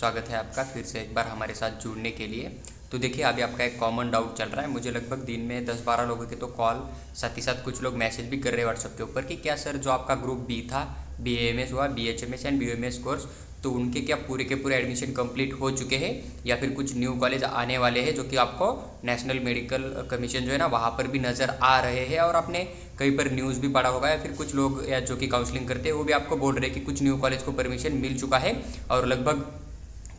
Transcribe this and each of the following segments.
स्वागत है आपका फिर से एक बार हमारे साथ जुड़ने के लिए। तो देखिए अभी आपका एक कॉमन डाउट चल रहा है। मुझे लगभग दिन में 10-12 लोगों के तो कॉल, साथ ही साथ कुछ लोग मैसेज भी कर रहे हैं व्हाट्सएप के ऊपर कि क्या सर जो आपका ग्रुप बी था, BAMS हुआ, BHMS एंड BUMS कोर्स, तो उनके क्या पूरे के पूरे एडमिशन कंप्लीट हो चुके हैं या फिर कुछ न्यू कॉलेज आने वाले हैं जो कि आपको नेशनल मेडिकल कमीशन जो है ना वहाँ पर भी नज़र आ रहे हैं। और आपने कहीं पर न्यूज़ भी पढ़ा होगा या फिर कुछ लोग या जो कि काउंसलिंग करते हैं वो भी आपको बोल रहे हैं कि कुछ न्यू कॉलेज को परमिशन मिल चुका है और लगभग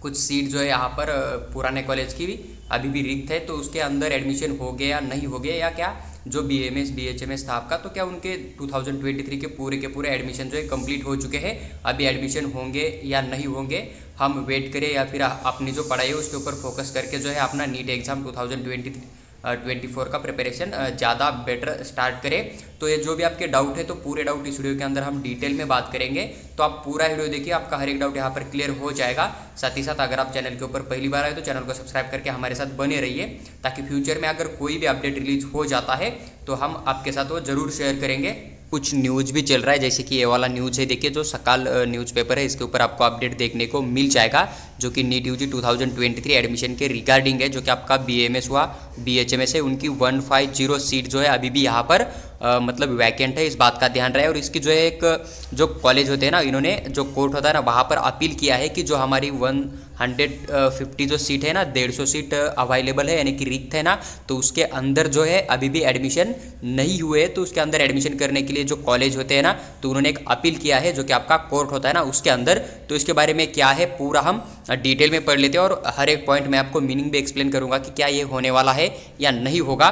कुछ सीट जो है यहाँ पर पुराने कॉलेज की भी अभी भी रिक्त है, तो उसके अंदर एडमिशन हो गया नहीं हो गया, या क्या जो BAMS BHMS था आपका, तो क्या उनके 2023 के पूरे एडमिशन जो है कंप्लीट हो चुके हैं, अभी एडमिशन होंगे या नहीं होंगे, हम वेट करें या फिर अपनी जो पढ़ाई है उसके ऊपर फोकस करके जो है अपना नीट एग्ज़ाम 2024 का प्रिपरेशन ज़्यादा बेटर स्टार्ट करें। तो ये जो भी आपके डाउट है तो पूरे डाउट इस वीडियो के अंदर हम डिटेल में बात करेंगे, तो आप पूरा वीडियो देखिए, आपका हर एक डाउट यहाँ पर क्लियर हो जाएगा। साथ ही साथ अगर आप चैनल के ऊपर पहली बार आए तो चैनल को सब्सक्राइब करके हमारे साथ बने रहिए, ताकि फ्यूचर में अगर कोई भी अपडेट रिलीज हो जाता है तो हम आपके साथ वो ज़रूर शेयर करेंगे। कुछ न्यूज़ भी चल रहा है, जैसे कि ये वाला न्यूज़ है, देखिए जो सकाल न्यूज़पेपर है इसके ऊपर आपको अपडेट देखने को मिल जाएगा, जो कि नीट UG 2023 एडमिशन के रिगार्डिंग है। जो कि आपका BAMS हुआ, BHMS है, उनकी 150 सीट जो है अभी भी यहाँ पर मतलब वैकेंट है, इस बात का ध्यान रहे। और इसकी जो है एक जो कॉलेज होते हैं ना, इन्होंने जो कोर्ट होता है ना वहाँ पर अपील किया है कि जो हमारी 150 जो सीट है ना, 150 सीट अवेलेबल है यानी कि रिक्त है ना, तो उसके अंदर जो है अभी भी एडमिशन नहीं हुए, तो उसके अंदर एडमिशन करने के लिए जो कॉलेज होते हैं ना, तो उन्होंने एक अपील किया है जो कि आपका कोर्ट होता है ना उसके अंदर। तो इसके बारे में क्या है पूरा हम डिटेल में पढ़ लेते हैं और हर एक पॉइंट मैं आपको मीनिंग भी एक्सप्लेन करूंगा कि क्या ये होने वाला है या नहीं होगा।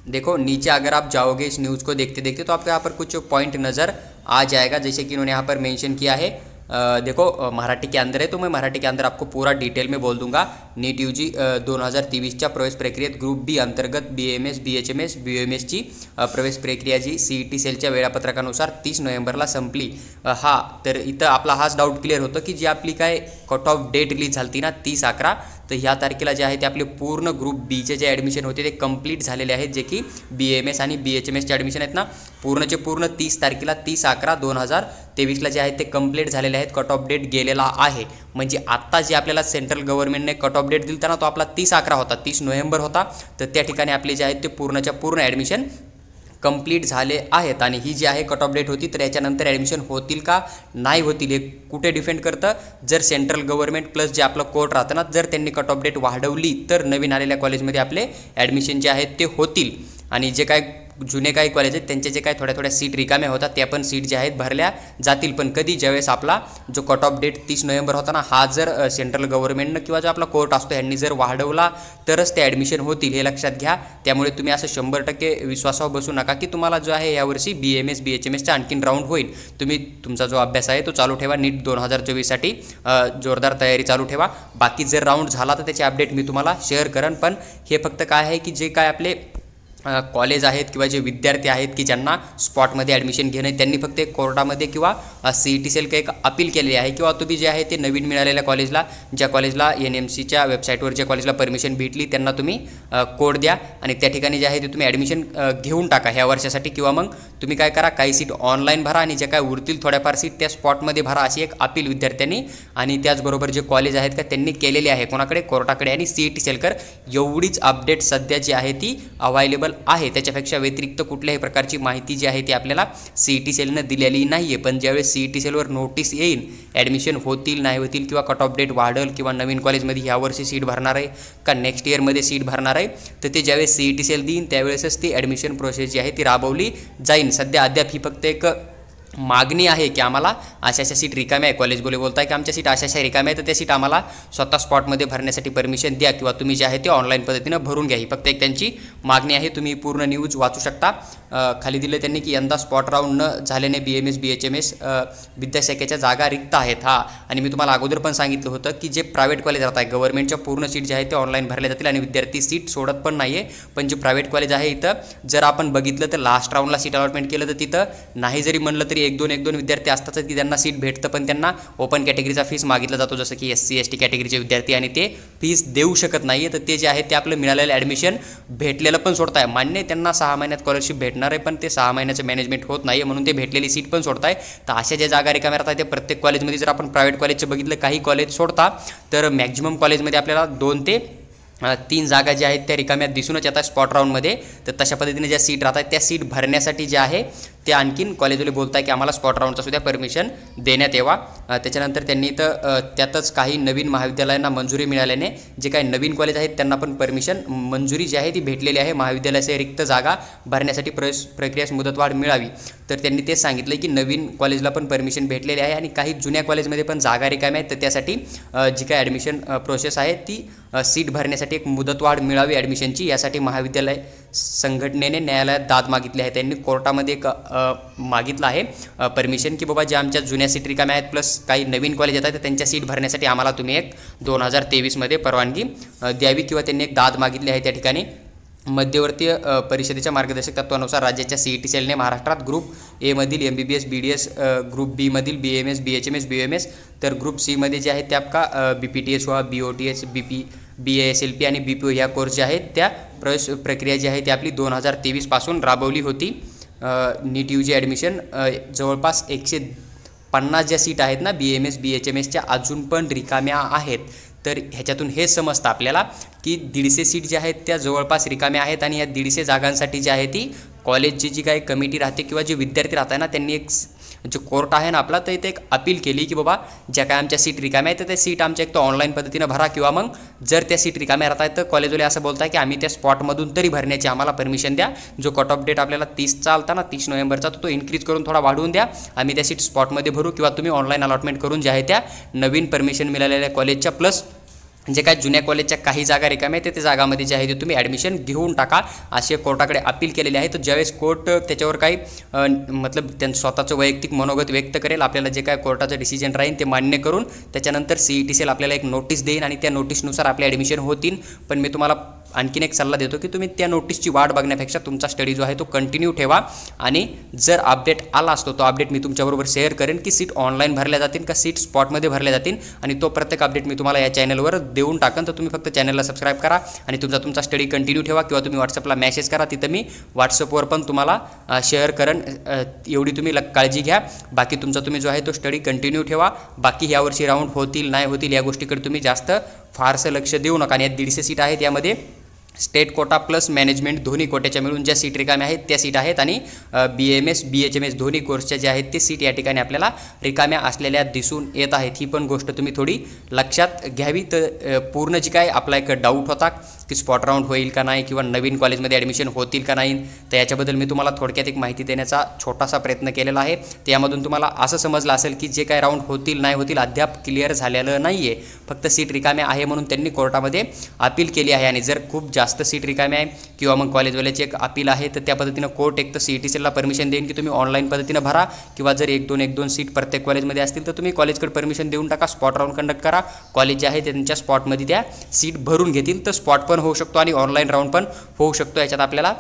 देखो नीचे अगर आप जाओगे इस न्यूज़ को देखते देखते तो आपको यहाँ पर कुछ पॉइंट नज़र आ जाएगा, जैसे कि इन्होंने यहाँ पर मेंशन किया है। देखो मराठी के अंदर है, तो मैं मराठी के अंदर आपको पूरा डिटेल में बोल दूंगा। नीट UG 2023च्या प्रवेश प्रक्रियेत ग्रुप बी अंतर्गत BAMS BHMS BUMS ची प्रवेश प्रक्रिया जी CET सेलच्या वेळापत्रकानुसार 30 नोव्हेंबरला संपली। हा तर इथं आपला हाच डाऊट क्लिअर होतो की जी आपली काय कट ऑफ डेट रिलीज झाली ना 30/11, तर ह्या तारखेला जे आहे ते आपले पूर्ण ग्रुप बीचे जे ॲडमिशन होते ते कंप्लीट झालेले आहेत, जे की BAMS आणि BHMSचे ॲडमिशन आहेत ना पूर्णचे पूर्ण 30 तारखेला 30/11/2023ला जे आहेत ते कंप्लीट झालेले आहेत। कट ऑफ डेट गेलेला आहे, म्हणजे आत्ता जे आपल्याला सेंट्रल गव्हर्नमेंटने कट ऑफ डेट दिलता ना तो आपला 30/11 होता, 30 नोव्हेंबर होता, तर त्या ठिकाणी आपले जे आहेत ते पूर्णच्या पूर्ण ॲडमिशन कंप्लीट झाले आहेत। आणि ही जी आहे कट ऑफ डेट होती, तर याच्यानंतर ॲडमिशन होतील का नाही होतील हे कुठे डिपेंड करतं, जर सेंट्रल गव्हर्नमेंट प्लस जे आपलं कोर्ट राहतं ना, जर त्यांनी कट ऑफ डेट वाढवली तर नवीन आलेल्या कॉलेजमध्ये आपले ॲडमिशन जे आहेत ते होतील, आणि जे काय जुने काही कॉलेज आहेत त्यांचे जे काय थोड्या सीट रिकाम्या होतात त्या पण सीट जे आहेत भरल्या जातील। पण कधी ज्यावेळेस आपला जो कट ऑफ डेट 30 नोव्हेंबर होता ना, हा जर सेंट्रल गव्हर्नमेंटनं किंवा जो आपला कोर्ट असतो यांनी जर वाढवला तरच ते ॲडमिशन होतील, हे लक्षात घ्या। त्यामुळे तुम्ही असं 100% विश्वासावर बसू नका की तुम्हाला जो आहे यावर्षी BAMS BHMSचा आणखीन राऊंड होईल। तुम्ही तुमचा जो अभ्यास आहे तो चालू ठेवा, नीट 2024साठी जोरदार तयारी चालू ठेवा। बाकी जर राऊंड झाला तर त्याचे अपडेट मी तुम्हाला शेअर करेन, पण हे फक्त काय आहे की जे काय आपले कॉलेज आहेत किंवा जे विद्यार्थी आहेत की ज्यांना स्पॉटमध्ये ॲडमिशन घेणं, त्यांनी फक्त एक कोर्टामध्ये किंवा CET सेल एक अपील केलेली आहे, किंवा तुम्ही जे आहे ते नवीन मिळालेल्या कॉलेजला, ज्या कॉलेजला NMCच्या वेबसाईटवर ज्या कॉलेजला परमिशन भेटली त्यांना तुम्ही कोड द्या आणि त्या ठिकाणी जे आहे ते तुम्ही ॲडमिशन घेऊन टाका ह्या वर्षासाठी, किंवा मग तुम्ही काय करा काही सीट ऑनलाईन भरा आणि ज्या काय उरतील थोड्याफार सीट त्या स्पॉटमध्ये भरा, अशी एक अपील विद्यार्थ्यांनी आणि त्याचबरोबर जे कॉलेज आहेत का त्यांनी केलेली आहे, कोणाकडे कोर्टाकडे आणि CET सेलकर। एवढीच अपडेट सध्या जी आहे ती अवेलेबल आहे, त्याच्यापेक्षा व्यतिरिक्त कुठल्याही प्रकारची माहिती जी आहे ती आपल्याला CET सेलनं दिलेली नाही आहे। पण ज्यावेळेस CET सेलवर नोटीस येईल ॲडमिशन होतील नाही होतील किंवा कट ऑफ डेट वाढेल किंवा नवीन कॉलेजमध्ये ह्यावर्षी सीट भरणार आहे का नेक्स्ट इयरमध्ये सीट भरणार आहे, तर ते ज्यावेळेस CET सेल देईन त्यावेळेसच ती ॲडमिशन प्रोसेस जी आहे ती राबवली जाईल। सध्या अद्याप ही फक्त एक मागणी आहे की आम्हाला अशा सीट रिकाम्या आहे, कॉलेज बोलताय की आमच्या सीट अशा रिकाम्या आहे, तर त्या सीट आम्हाला स्वतः स्पॉटमध्ये भरण्यासाठी परमिशन द्या किंवा तुम्ही जे आहे ते ऑनलाईन पद्धतीनं भरून घ्या, ही फक्त एक त्यांची मागणी आहे। तुम्ही पूर्ण न्यूज वाचू शकता। खाली दिलं त्यांनी की यंदा स्पॉट राऊंड न झाल्याने BAMS BHMS विद्याशाखेच्या जागा रिक्त आहेत। आणि मी तुम्हाला अगोदर पण सांगितलं होतं की जे प्रायव्हेट कॉलेज राहत आहे गव्हर्नमेंटच्या पूर्ण सीट जे आहे ते ऑनलाईन भरल्या जातील आणि विद्यार्थी सीट सोडत पण नाही आहे। पण जे प्रायव्हेट कॉलेज आहे इथं जर आपण बघितलं तर लास्ट राऊंडला सीट अलॉटमेंट केलं तर तिथं नाही जरी म्हणलं तरी तरी एक दोन विद्यार्थी असतातच की त्यांना सीट भेटतं, पण त्यांना ओपन कॅटेगरीचा फीस मागितला जातो, जसं की SC ST कॅटेगरीचे विद्यार्थी, आणि ते फीस देऊ शकत नाही आहे. तर ते जे आहे ते आपलं मिळालेलं ॲडमिशन भेटलेलं पण सोडताय. मान्य त्यांना 6 महिन्यात स्कॉलरशिप भेटणार आहे, पण ते 6 महिन्याचं मॅनेजमेंट होत नाही म्हणून ते भेटलेली सीट पण सोडताय. तर अशा ज्या जागा रिकाम्या राहतात ते प्रत्येक कॉलेजमध्ये, जर आपण प्रायव्हेट कॉलेजचं बघितलं, काही कॉलेज सोडता तर मॅक्झिमम कॉलेजमध्ये आपल्याला 2 ते 3 जागा ज्या आहेत त्या रिकाम्या दिसूनच येतात स्पॉट राऊंडमध्ये. तर तशा पद्धतीने ज्या सीट राहतात त्या सीट भरण्यासाठी जे आहे ते आणखीन कॉलेजवाले बोलत आहे की आम्हाला स्पॉट राऊंडचा सुद्धा परमिशन देण्यात यावा. त्याच्यानंतर त्यांनी तर त्यातच काही नवीन महाविद्यालयांना मंजुरी मिळाल्याने जे काही नवीन कॉलेज आहेत त्यांना पण परमिशन मंजुरी जी आहे ती भेटलेली आहे. महाविद्यालयाचे रिक्त जागा भरण्यासाठी प्रक्रियेस मुदतवाढ मिळावी. तर त्यांनी ते सांगितलं की नवीन कॉलेजला पण परमिशन भेटलेली आहे आणि काही जुन्या कॉलेजमध्ये पण जागा रिकाम्या आहेत. तर त्यासाठी जी काही ॲडमिशन प्रोसेस आहे ती सीट भरण्यासाठी एक मुदतवाढ मिळावी ॲडमिशनची, यासाठी महाविद्यालय संघटनेने न्यायालयात दाद मागितली आहे. त्यांनी कोर्टामध्ये एक मागितलं आहे परमिशन की बाबा ज्या आमच्या जुन्या सीट रिकाम्या आहेत प्लस काही नवीन कॉलेज येतात तर त्यांच्या सीट भरण्यासाठी आम्हाला तुम्ही एक 2023मध्ये परवानगी द्यावी, किंवा त्यांनी एक दाद मागितली आहे त्या ठिकाणी. मध्यवर्ती परिषदेच्या मार्गदर्शक तत्वानुसार राज्याच्या CET सेलने महाराष्ट्रात ग्रुप ए मधील MBBS BDS, ग्रुप बी मधील BAMS BHMS BUMS, तर ग्रुप सी मध्ये जे आहेत त्या आपका BPTS हुआ, BOTS BASLP आणि BPO ह्या कोर्स जे आहेत त्या प्रवेश प्रक्रिया जी आहे ती आपली 2023 पासून राबवली होती. नीट UG ॲडमिशन जवळपास 150 ज्या सीट आहेत ना BAMS BHMSच्या अजून पण रिकाम्या आहेत. तर ह्याच्यातून हे समजतं आपल्याला की 150 सीट ज्या आहेत त्या जवळपास रिकाम्या आहेत आणि या 150 जागांसाठी जी आहे ती कॉलेजची जी काही कमिटी राहते किंवा जे विद्यार्थी राहतात ना त्यांनी एक जो कोर्ट आहे ना आपला, तर इथे एक अपील केली की बाबा ज्या काय आमच्या सीट रिकाम्या आहेत तर त्या सीट आमच्या एक तर ऑनलाईन पद्धतीनं भरा, किंवा मग जर त्या सीट रिकाम्या राहत आहेत तर कॉलेजवाले असं बोलत आहे की आम्ही त्या स्पॉटमधून तरी भरण्याची आम्हाला परमिशन द्या. जो कट ऑफ डेट आपल्याला 30चा आलता ना 30 नोव्हेंबरचा, तो इन्क्रीज करून थोडा वाढवून द्या, आम्ही त्या सीट स्पॉटमध्ये भरू, किंवा तुम्ही ऑनलाईन अलॉटमेंट करून ज्या आहे त्या नवीन परमिशन मिळालेल्या कॉलेजच्या प्लस जे काय जुन्या कॉलेजच्या काही जागा रिकाम्या आहेत त्या जागामध्ये जे आहे ते तुम्ही ॲडमिशन घेऊन टाका, असे कोर्टाकडे अपील केलेले आहे. तर ज्यावेळेस कोर्ट त्याच्यावर काही मतलब त्यांचं स्वतःचं वैयक्तिक मनोगत व्यक्त करेल, आपल्याला जे काय कोर्टाचं डिसिजन राहील ते मान्य करून त्याच्यानंतर CET सेल आपल्याला एक नोटीस देईन आणि त्या नोटीसनुसार आपले ॲडमिशन होतील. पण मी तुम्हाला आणखीन एक सल्ला देतो की तुम्ही त्या नोटीसची वाट बघण्यापेक्षा तुमचा स्टडी जो आहे तो कंटिन्यू ठेवा, आणि जर अपडेट आला असतो तो अपडेट मी तुमच्याबरोबर शेअर करेन की सीट ऑनलाईन भरल्या जातील का सीट स्पॉटमध्ये भरल्या जातील, आणि तो प्रत्येक अपडेट मी तुम्हाला या चॅनलवर देऊन टाकेन. तर तुम्ही फक्त चॅनलला सबस्क्राईब करा आणि तुमचा स्टडी कंटिन्यू ठेवा, किंवा तुम्ही व्हॉट्सअपला मेसेज करा, तिथं मी व्हॉट्सअपवर पण तुम्हाला शेअर करेन. एवढी तुम्ही काळजी घ्या. बाकी तुमचा तुम्ही जो आहे तो स्टडी कंटिन्यू ठेवा. बाकी यावर्षी राऊंड होतील नाही होतील या गोष्टीकडे तुम्ही जास्त फारसं लक्ष देऊ नका. आणि या 150 सीट आहेत यामध्ये स्टेट कोटा प्लस मॅनेजमेंट दोन्ही कोट्याच्या मिळून ज्या सीट रिकाम्या आहेत त्या सीट आहेत, आणि BAMS BHMS दोन्ही कोर्सच्या ज्या आहेत ते सीट या ठिकाणी आपल्याला रिकाम्या असलेल्या दिसून येत आहेत. ही पण गोष्ट तुम्ही थोडी लक्षात घ्यावी. तर पूर्ण जी काय आपला एक डाऊट होता की स्पॉट राऊंड होईल का नाही किंवा नवीन कॉलेजमध्ये ॲडमिशन होतील का नाही, तर याच्याबद्दल मी तुम्हाला थोडक्यात एक माहिती देण्याचा छोटासा प्रयत्न केलेला आहे. त्यामधून तुम्हाला असं समजलं असेल की जे काय राऊंड होतील नाही होतील अद्याप क्लिअर झालेलं नाही आहे, फक्त सीट रिकाम्या आहे म्हणून त्यांनी कोर्टामध्ये अपील केली आहे. आणि जर खूप जास्त सीट रिकाम्या आहे किंवा मग कॉलेजवाल्याची एक अपील आहे तर त्या पद्धतीनं कोर्ट एक तर CET सेलला परमिशन देईन की तुम्ही ऑनलाईन पद्धतीनं भरा, किंवा जर एक दोन सीट प्रत्येक कॉलेजमध्ये असतील तर तुम्ही कॉलेजकडे परमिशन देऊन टाका, स्पॉट राऊंड कंडक्ट करा. कॉलेज जे आहे त्यांच्या स्पॉटमध्ये त्या सीट भरून घेतील, तर स्पॉट पण होऊ शकतो आणि ऑनलाईन राऊंड पण होऊ शकतो. याच्यात आपल्याला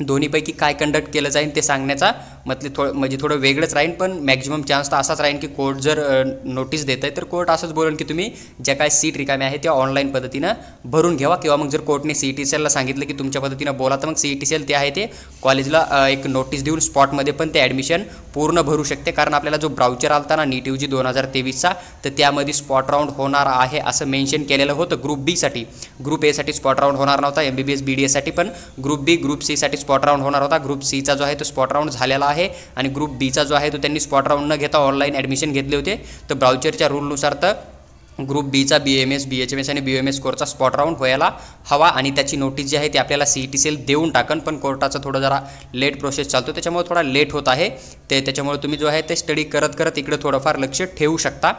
दोन्हीपैकी काय कंडक्ट केलं जाईल ते सांगण्याचा म्हणजे थोडं वेगळंच राहील, पण मॅक्झिमम चान्स तर असाच राहील की कोर्ट जर नोटीस देत आहे तर कोर्ट असंच बोलेल की तुम्ही ज्या काय सीट रिकाम्या आहे त्या ऑनलाईन पद्धतीनं भरून घ्यावा, किंवा मग जर कोर्टने CET सेलला सांगितलं की तुमच्या पद्धतीनं बोला तर मग CET सेल ते आहे ते कॉलेजला एक नोटीस देऊन स्पॉटमध्ये पण ते ॲडमिशन पूर्ण भरू शकते. कारण आपल्याला जो ब्राउचर आलता ना नीट UG 2023चा, तर त्यामध्ये स्पॉट राऊंड होणार आहे असं मेन्शन केलेलं होतं ग्रुप बी साठी. ग्रुप ए साठी स्पॉट राऊंड होणार नव्हता, MBBS BDS साठी, पण ग्रुप बी ग्रुप सी साठी स्पॉट राऊंड होणार होता. ग्रुप सीचा जो आहे तो स्पॉट राऊंड झालेला आहे आणि ग्रुप बीचा जो आहे तो त्यांनी स्पॉट राऊंड न घेता ऑनलाईन ॲडमिशन घेतले होते. तर ब्राउचरच्या रूलनुसार तर ग्रुप बीचा BAMS BHMS आणि BUMS कोर्सचा स्पॉट राऊंड व्हायला हवा, आणि त्याची नोटीस जी आहे ती आपल्याला CET सेल देऊन टाकन. पण कोर्टाचं थोडं जरा लेट प्रोसेस चालतो त्याच्यामुळे थोडा लेट होत आहे. त्याच्यामुळे तुम्ही जो आहे ते स्टडी करत इकडे थोडंफार लक्ष ठेवू शकता.